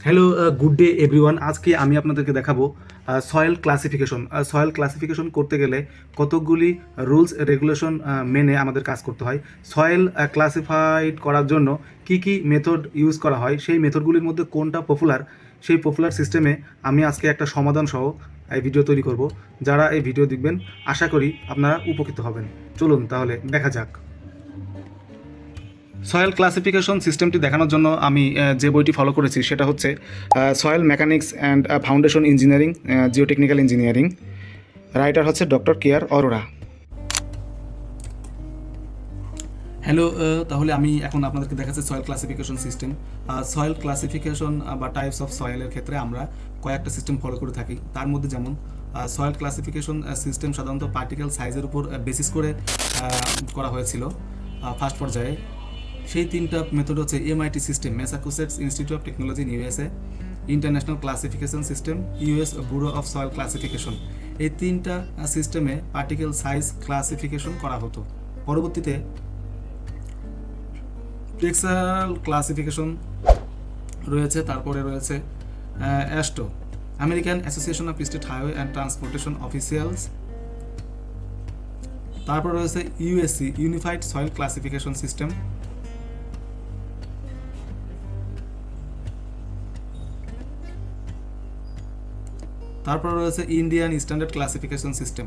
Hello, good day everyone. আজকে আমি আপনাদেরকে দেখাবো সয়েল ক্লাসিফিকেশন। সয়েল ক্লাসিফিকেশন করতে গেলে কতকগুলি রুলস রেগুলেশন মেনে আমাদের কাজ করতে হয়। সয়েল ক্লাসিফাইড করার জন্য কি কি মেথড ইউজ করা হয়, সেই মেথডগুলির মধ্যে কোনটা পপুলার, সেই পপুলার সিস্টেমে আমি আজকে একটা সমাধান সহ এই ভিডিও তৈরি করব। যারা এই ভিডিও দেখবেন আশা করি আপনারা উপকৃত হবেন। চলুন তাহলে দেখা যাক। সয়েল ক্লাসিফিকেশন সিস্টেমটি দেখানোর জন্য আমি যে বইটি ফলো করেছি সেটা হচ্ছে soil mechanics and foundation engineering, geotechnical engineering. Writer হচ্ছে ডক্টর কেয়ার অরোরা। হ্যালো, তাহলে আমি এখন আপনাদেরকে দেখাচ্ছি soil Classification system. Soil classification বা টাইপস অফ সয়েলের ক্ষেত্রে আমরা কয়েকটা সিস্টেম ফলো করে থাকি। তার মধ্যে যেমন সয়েল ক্লাসিফিকেশন সিস্টেম সাধারণত পার্টিকেল সাইজের উপর বেসিস করে করা হয়েছিল ফার্স্ট পর্যায়ে। সেই তিনটা মেথড হচ্ছে MIT system, Massachusetts institute of technology in USA, international classification system, US bureau of soil classification. এই তিনটা সিস্টেমে পার্টিকেল সাইজ ক্লাসিফিকেশন করা হতো। পরবর্তীতে টেক্সটাইল ক্লাসিফিকেশন রয়েছে, তারপরে রয়েছে AASHTO, American Association of State Highway and Transportation Officials. তারপর রয়েছে USC, Unified Soil Classification System. তারপর রয়েছে ইন্ডিয়ান স্ট্যান্ডার্ড ক্লাসিফিকেশন সিস্টেম।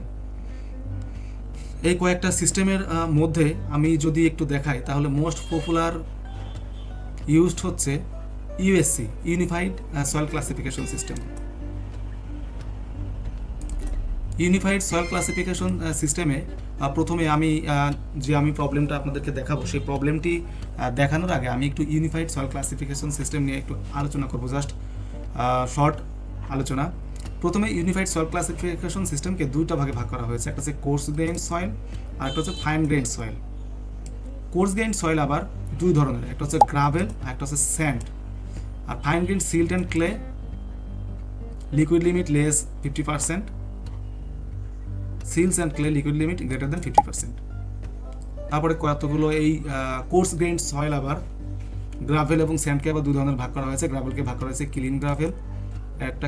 এই কয়েকটা সিস্টেমের মধ্যে আমি যদি একটু দেখাই তাহলে মোস্ট পপুলার ইউজড হচ্ছে USC, Unified Soil Classification system. Unified Soil classification সিস্টেমে প্রথমে আমি প্রবলেমটা আপনাদেরকে দেখাবো, সেই প্রবলেমটি দেখানোর আগে আমি একটু ইউনিফাইড সয়েল ক্লাসিফিকেশন সিস্টেম নিয়ে একটু আলোচনা করবো, জাস্ট শর্ট আলোচনা। প্রথমে ইউনিফাইড সয়েল ক্লাসিফিকেশন সিস্টেমকে দুইটা ভাগে ভাগ করা হয়েছে, একটা হচ্ছে কোর্স গ্রেইনড সয়েল আর একটা হচ্ছে fine grained soil. Coarse grained soil আবার দুই ধরনের, একটা হচ্ছে গ্রাভেল আর একটা হচ্ছে স্যান্ড। আর fine grained silt and clay, liquid limit less 50%, silts and clay liquid limit greater than 50%। তারপরে কতগুলো এই কোর্স গ্রেইনড সয়েল আবার গ্রাভেল এবং স্যান্ডকে আবার দুই ধরনের ভাগ করা হয়েছে। গ্রাভেলকে ভাগ করা হয়েছে ক্লিন গ্রাভেল, একটা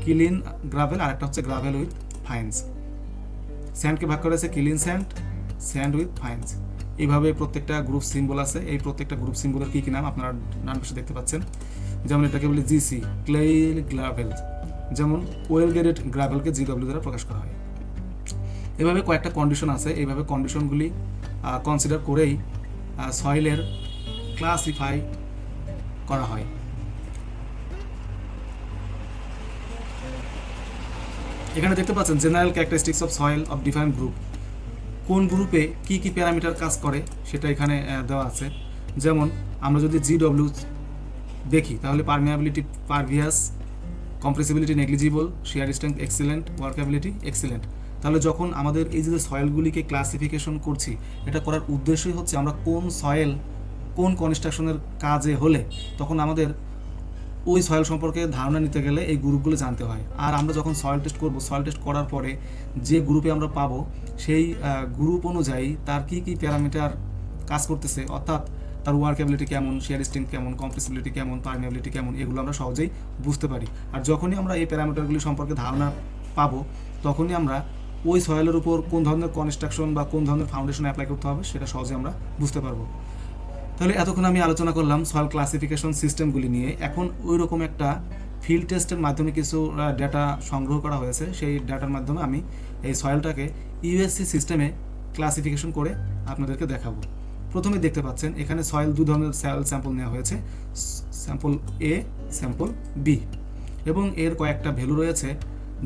ক্লিন গ্রাভেল আর একটা হচ্ছে গ্রাভেল উইথ ফাইন্স। স্যান্ডকে ভাগ করা হয়েছে ক্লিন স্যান্ড, স্যান্ড উইথ ফাইন্স। এইভাবে প্রত্যেকটা গ্রুপ সিম্বল আছে। এই প্রত্যেকটা গ্রুপ সিম্বলের কী কী নাম আপনারা ডান পাশে দেখতে পাচ্ছেন। যেমন এটাকে বলি জিসি, ক্লে গ্রাভেল। যেমন ওয়েল গ্রেডেড গ্রাভেলকে জিডব্লিউ দ্বারা প্রকাশ করা হয়। এভাবে কয়েকটা কন্ডিশন আছে, এইভাবে কন্ডিশনগুলি কনসিডার করেই সয়েলের ক্লাসিফাই করা হয়। এখানে দেখতে পাচ্ছেন general characteristics of soil of different group. কোন গ্রুপে কি কি প্যারামিটার কাজ করে সেটা এখানে দেওয়া আছে। যেমন আমরা যদি জিডব্লিউ দেখি তাহলে পারমিয়াবিলিটি পারভিয়াস, কম্প্রেসিবিলিটি নেগলিজিবল, শিয়ার স্ট্রেংথ এক্সিলেন্ট, ওয়ার্কেবিলিটি এক্সিলেন্ট। তাহলে যখন আমাদের এই যে সয়েলগুলিকে ক্লাসিফিকেশন করছি, এটা করার উদ্দেশ্যই হচ্ছে আমরা কোন সয়েল কোন কনস্ট্রাকশনের কাজে হলে তখন আমাদের ওই সয়েল সম্পর্কে ধারণা নিতে গেলে এই গ্রুপগুলো জানতে হয়। আর আমরা যখন সয়েল টেস্ট করব, সয়েল টেস্ট করার পরে যে গ্রুপে আমরা পাবো সেই গ্রুপ অনুযায়ী তার কি কি প্যারামিটার কাজ করতেছে, অর্থাৎ তার ওয়ার্কেবিলিটি কেমন, শিয়ার স্ট্রেংথ কেমন, কম্প্রেসিবিলিটি কেমন, পারমিয়াবিলিটি কেমন, এগুলো আমরা সহজেই বুঝতে পারি। আর যখনই আমরা এই প্যারামিটারগুলি সম্পর্কে ধারণা পাবো তখনই আমরা ওই সয়েলের উপর কোন ধরনের কনস্ট্রাকশন বা কোন ধরনের ফাউন্ডেশন অ্যাপ্লাই করতে হবে সেটা সহজে আমরা বুঝতে পারবো। তাহলে এতক্ষণ আমি আলোচনা করলাম সয়েল ক্লাসিফিকেশন সিস্টেমগুলি নিয়ে। এখন ওই রকম একটা ফিল্ড টেস্টের মাধ্যমে কিছু ডেটা সংগ্রহ করা হয়েছে, সেই ডাটার মাধ্যমে আমি এই সয়েলটাকে ইউএসসি সিস্টেমে ক্লাসিফিকেশন করে আপনাদেরকে দেখাবো। প্রথমে দেখতে পাচ্ছেন এখানে সয়েল দু ধরনের সয়েল স্যাম্পল নেওয়া হয়েছে, স্যাম্পল এ, স্যাম্পল বি, এবং এর কয়েকটা ভ্যালু রয়েছে।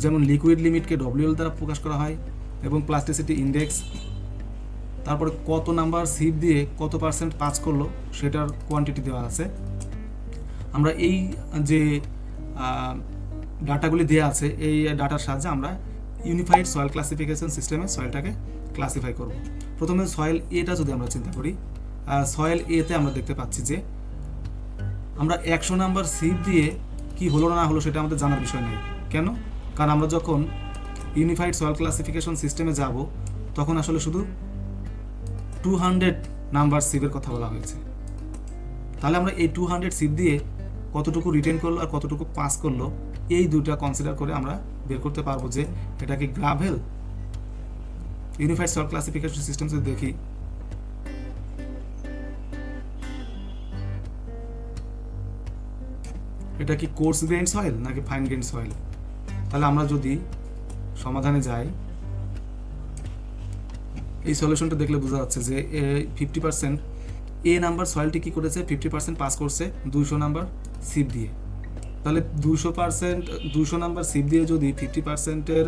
যেমন লিকুইড লিমিটকে ডব্লিউএল দ্বারা প্রকাশ করা হয় এবং প্লাস্টিসিটি ইন্ডেক্স, তারপরে কত নাম্বার সিপ দিয়ে কত পার্সেন্ট পাস করলো সেটার কোয়ান্টিটি দেওয়া আছে। আমরা এই যে ডাটাগুলি দেওয়া আছে এই ডাটার সাহায্যে আমরা ইউনিফাইড সয়েল ক্লাসিফিকেশন সিস্টেমে সয়েলটাকে ক্লাসিফাই করব। প্রথমে সয়েল এটা যদি আমরা চিন্তা করি, সয়েল এতে আমরা দেখতে পাচ্ছি যে আমরা 100 নাম্বার সিপ দিয়ে কি হলো না হলো সেটা আমাদের জানার বিষয় নেই। কেন? কারণ আমরা যখন ইউনিফাইড সয়েল ক্লাসিফিকেশন সিস্টেমে যাব তখন আসলে শুধু 200 নাম্বার সিপের কথা বলা হয়েছে। তাহলে আমরা এই 200 সিপ দিয়ে কতটুকু রিটেন করলো আর কতটুকু পাস করলো, এই দুটা কনসিডার করে আমরা বের করতে পারবো যে এটা কি gravel. Unified Soil Classification system যদি দেখি, এটা কি কোর্স গ্রেইন সয়েল নাকি ফাইন গ্রেইন সয়েল। তাহলে আমরা যদি সমাধানে যাই, এই সলিউশনটা দেখলে বোঝা যাচ্ছে যে 50% এ নাম্বার সয়েলটি কী করেছে, 50% পাস করছে 200 নাম্বার সিপ দিয়ে। তাহলে 200 নাম্বার সিপ দিয়ে যদি 50%-এর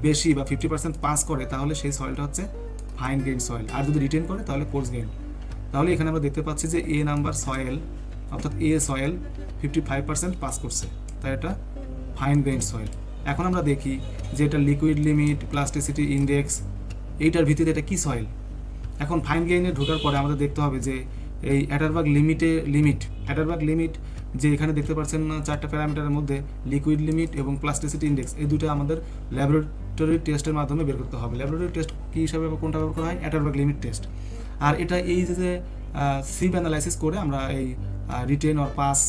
বেশি বা 50% পাস করে, তাহলে সেই সয়েলটা হচ্ছে ফাইন গ্রেইন সয়েল। আর যদি রিটেন করে তাহলে কোর্স গ্রেইন। তাহলে এখানে আমরা দেখতে পাচ্ছি যে এ নাম্বার সয়েল অর্থাৎ এ সয়েল 55% পাস করছে, তাই এটা ফাইন গ্রেইন সয়েল। এখন আমরা দেখি যে এটা লিকুইড লিমিট, প্লাস্টিসিটি ইন্ডেক্স, এইটার ভিত্তিতে এটা কি সয়েল। এখন ফাইন গ্রেইনে ঢোকার পরে আমাদের দেখতে হবে যে এই অ্যাটারবার্গ লিমিট যে এখানে দেখতে পাচ্ছেন 4টা প্যারামিটারের মধ্যে লিকুইড লিমিট এবং প্লাস্টিসিটি ইন্ডেক্স, এই দুটো আমাদের ল্যাবরেটরি টেস্টের মাধ্যমে বের করতে হবে। ল্যাবরেটরি টেস্ট কী হিসাবে কোনটা ব্যবহার করা হয়, অ্যাটারবার্গ লিমিট টেস্ট। আর এটা এই যে সিপ অ্যানালাইসিস করে আমরা এই রিটেন অর পাস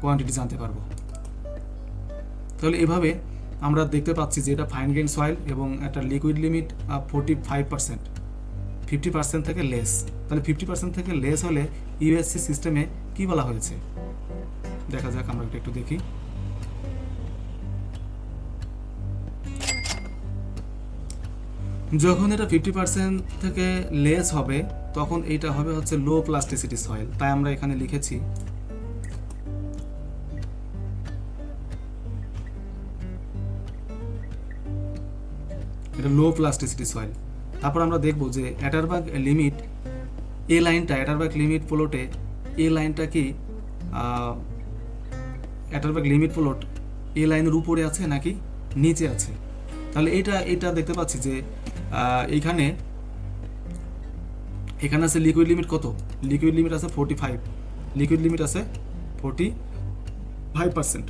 কোয়ান্টিটি জানতে পারবো। তাহলে এভাবে আমরা দেখতে পাচ্ছি যে এটা ফাইন গ্রেইন সয়েল এবং একটা লিকুইড লিমিট 45%, 50% থেকে লেস। তাহলে 50% থেকে লেস হলে ইউএসসি সিস্টেমে কি বলা হয়েছে দেখা যাক, আমরা একটু দেখি। যখন এটা 50% থেকে লেস হবে তখন এইটা হবে হচ্ছে লো প্লাস্টিসিটি সয়েল। তাই আমরা এখানে লিখেছি এটা লো প্লাস্টিসিটি সয়েল। তারপর আমরা দেখব যে অ্যাটারবার্গ লিমিট, অ্যাটারবার্গ লিমিট প্লটে এ লাইনটা কি অ্যাটারবার্গ লিমিট প্লট এ লাইনের উপরে আছে নাকি নিচে আছে। তাহলে এটা দেখতে পাচ্ছি যে এখানে আছে লিকুইড লিমিট কত, লিকুইড লিমিট আছে 45, লিকুইড লিমিট আছে 45%।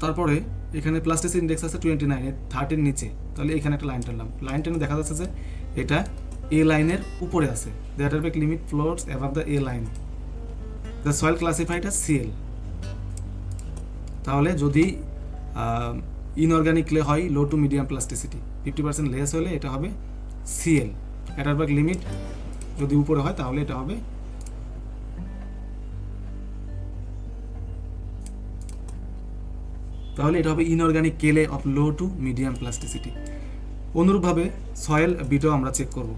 তারপরে এখানে প্লাস্টিসিটি ইন্ডেক্স আছে 29, 30 নিচে। তাহলে এখানে একটা লাইন টানলাম, লাইন টেনে দেখা যাচ্ছে যে এটা এ লাইনের উপরে আছে। The Atterberg limit floats above the A line, the soil classified as CL. তাহলে যদি ইনঅর্গানিক ক্লে হয় low to medium plasticity, 50% less হলে এটা হবে সিএল। অ্যাটারবার্গ লিমিট যদি উপরে হয় তাহলে এটা হবে ইনঅর্গানিক কেলে of low to medium plasticity. অনুরূপভাবে সয়েল বিটাও আমরা চেক করব।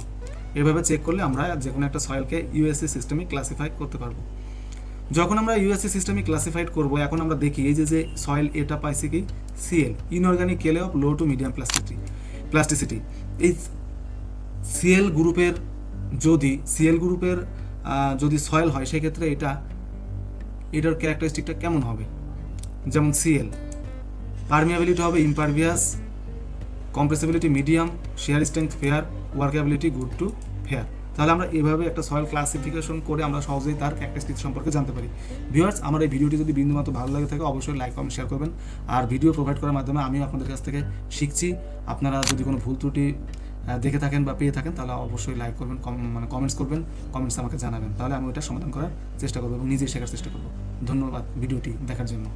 এভাবে চেক করলে আমরা যে কোনো একটা সয়েলকে ইউএসসি সিস্টেমে ক্লাসিফাই করতে পারবো। যখন আমরা ইউএসসি সিস্টেমে ক্লাসিফাইড করব, এখন আমরা দেখি এই যে সয়েল এটা পাইছে কি সিএল, ইনঅর্গানিক কেলে of low to medium plasticity. এই সিএল গ্রুপের যদি সয়েল হয় সেক্ষেত্রে এটার ক্যারেক্টারিস্টিকটা কেমন হবে। যেমন সিএল পারমিয়াবিলিটি হবে impervious, compressibility medium, shear strength fair, workability good to fair. তাহলে আমরা এভাবে একটা সয়েল ক্লাসিফিকেশন করে আমরা সহজেই তার ক্যারেক্টারিস্টিক সম্পর্কে জানতে পারি। ভিউয়ার্স, আমার এই ভিডিওটি যদি বিন্দুমাত্র ভালো লাগে থাকে অবশ্যই লাইক কমেন্ট শেয়ার করবেন। আর ভিডিও প্রোভাইড করার মাধ্যমে আমিও আপনাদের কাছ থেকে শিখছি। আপনারা যদি কোনো ভুল ত্রুটি দেখে থাকেন বা পেয়ে থাকেন তাহলে অবশ্যই লাইক করবেন, কমেন্টস করবেন, কমেন্টস আমাকে জানাবেন। তাহলে আমি ওটা সমাধান করার চেষ্টা করবো এবং নিজেই শেখার চেষ্টা করবো। ধন্যবাদ ভিডিওটি দেখার জন্য।